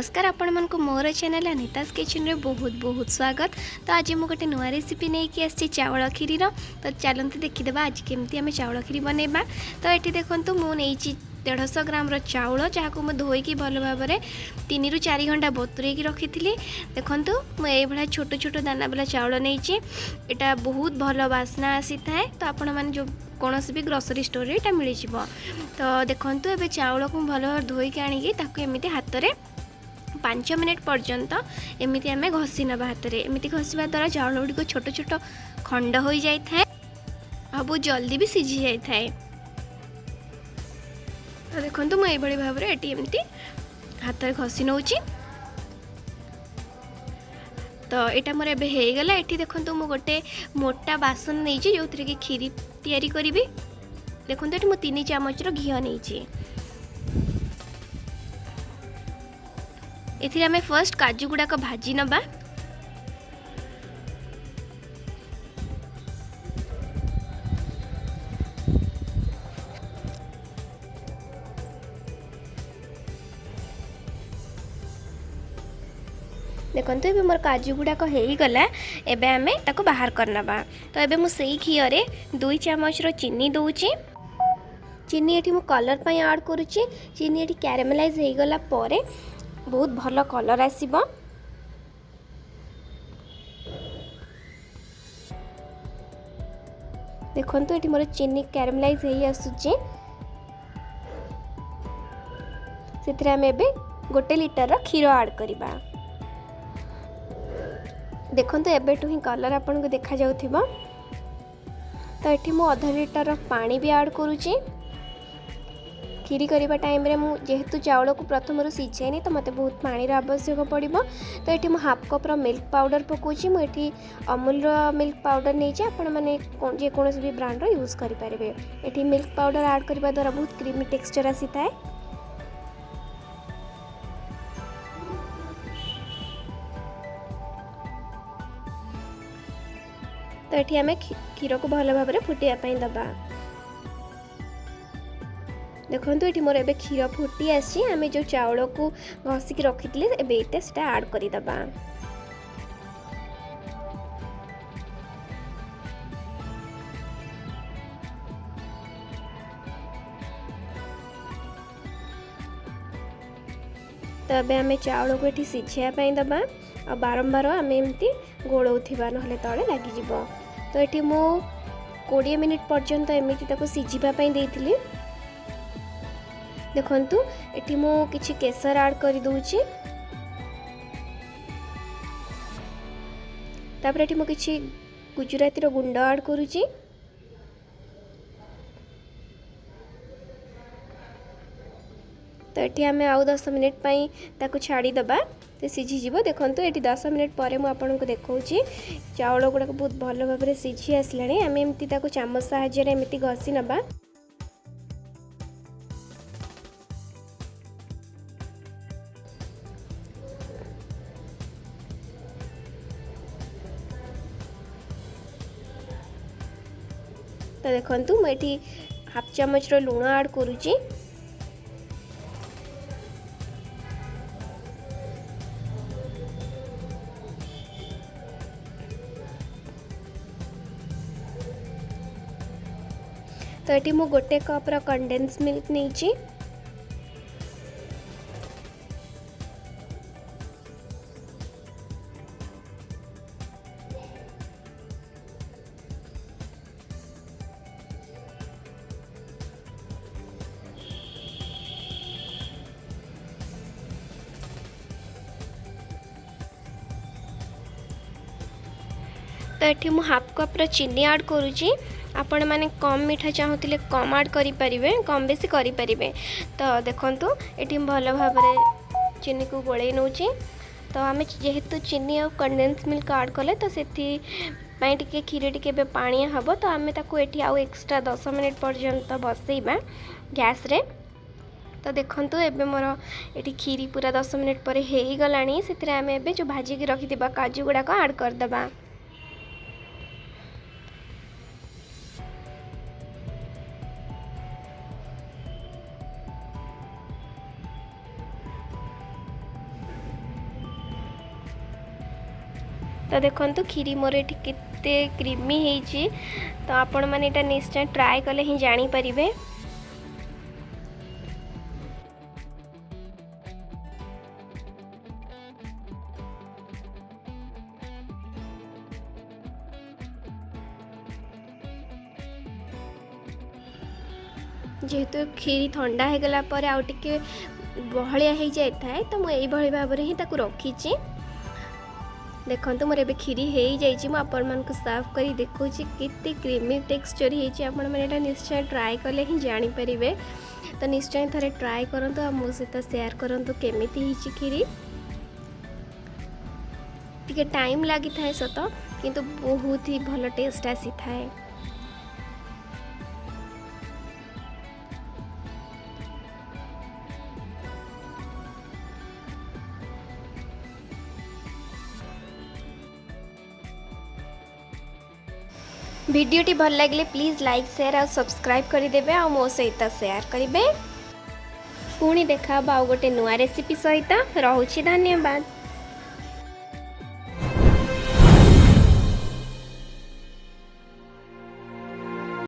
नमस्कार आपण मन को मोर चैनल अनितास किचन रे बहुत बहुत स्वागत। तो आज मुझे गोटे नुआ रेसिपी नहीं कि आसी चावल खीरी तो चलते देखीदेवा आज केमती आम चावल खीरी बनैबा। तो ये देखो मुझे 150 ग्राम चाउल जहाँ को धोईकी भल भाव 3 ରୁ 4 घंटा बतुरेकी रखी थी। देखो मुझे छोट छोट दाना वाला चाउल नहीं यहाँ बहुत भल बास्ना आसी थाए। तो आपण मैंने जो कौन भी ग्रोसरी स्टोर ये मिल जाव। तो देखो ये चाउल को भल भाव धोईकी आणिकी एमती हाथ में 5 मिनिट पर्यंत एमती आम घसी ना हाथ में। एमती घसवा द्वारा चाउल गुड़िक छोट छोट खंड हो जाए और बहुत जल्दी भी सीझी जाए। तो देखो मुझे भाव में एमती हाथ में घसी नौ। तो यहाँ मोर एबे हो गला। ये देखो मु गोटे मोटा बासन नहीं जो थी कि खीरी तैयारी करी। देखो ये मुझे 3 चामच घी नहीं। एथिरे आमे फर्स्ट काजू गुड़ाक भाजी नबा। देखो ये मोर काजू गुड़ाक हो गला। एबे आमे ताको बाहर करनबा। तो एबे मु सेई घीरे 2 चामच चीनी दूची। चीनी एठी मु कलर पई ऐड करूची। चीनी एठी कैरेमलाइज हो गला परे बहुत भल कलर आसीबो। देखो ये मोर चीनी कैरेमलाइज हो आसुची। से आम एबे 1 लिटर क्षीर ऐड करबा। देखो एबेठू ही कलर आपन को देखा जाउथिबो। तो ये मु आधा लिटर पानी भी ऐड करूची। खीरी करने टाइम रे मु जेहेतु चाउल को प्रथम सीझेनी तो मते बहुत पानी आवश्यक पड़ो। तो ये मुझे हाफ कप मिल्क पाउडर पकाउची। मुझे अमूल मिल्क पाउडर नहीं आपण मैंने जेकोसी भी ब्रांड यूज करेंगे। ये मिल्क पाउडर ऐड करने द्वारा बहुत क्रीमी टेक्सचर आसी थाए। तो ये आम क्षीर को भल भाव में फुटापी दबा। देखो ये मोर एबे क्षीर फुटी आसी। आम जो चाउल को घसिकी रखी थी एबे से ऐड करदबा। तो एबे आम चाउल को ये सीझापी दबा और बारंबार आम एमती गोलौथिबा नहले तले लगिजिब। तो ये मु 20 मिनिट पर्यंत एमती ताको सीझापी देइथिली। देखंतु एठी मु किछि केसर ऐड कर दूची। तापर एठी मु किछि गुजराती रो गुंड ऐड करूची। तो एठी आमे आउ 10 मिनिट पई ताको छाड़ी दबा तो सीझी जीवो। देखंतु एठी 10 मिनिट परे मु आपन को देखौची चावल गुडा बहुत भल भाव में सीझी आसलाणी। आमे एमती ताको चामच सहाय्य रे एमती घसी नबा। तो देखंतु मुझे हाफ चामच लुण ऐड करूची। तो ये मु 1 कप कंडेन्स मिल्क नहीं। तो ये मु हाफ कप चीनी ऐड करूची। आपण माने कम मीठा चाहूले कम ऐड करें, कम बेसी करें। तो देखंतु ये भल भाव में चीनी को गोले नौची। तो आम जेहेतु चीनी और कंडेन्स मिल्क ऐड कले तो से टी खीर टी पानी हम। तो आम ये आउ एक्स्ट्रा 10 मिनिट पर्यंत बसैबा गैस रे। तो देखंतु एबे मोर ये खीरी पूरा 10 मिनिट पर हो गलानी। से आम एबे जो भाजिकी रखि काजू गुड़ाक ऐड करदबा। तो देखो खीरी मोर ये केते क्रीमी होती। तो आपण मैंने यहाँ निश्चय ट्राए कले ही जानीपारे। जेहेतु खीरी ठंडा हो गला पर आउ टिके बहलिया हो जाए था तो मुझे यही भाव में ही रखी। देखो मोर ए खीरी हो जाइए आपण मान सर्व कर देखा केते क्रीमी टेक्सचर होता निश्चय ट्राए कले ही जानीपारे। तो निश्चय थे ट्राए करूँ आ मो सहित सेयार करूँ केमी खीरी। टिके टाइम लगी था सत किंतु बहुत ही भल टेस्ट आसी थाए। वीडियोटी भल लगे प्लीज लाइक शेयर और सब्सक्राइब करदे आ मो सहित शेयर करेंगे। पुणी देखा गोटे नुआ रेसिपी सहित। रहुछि धन्यवाद।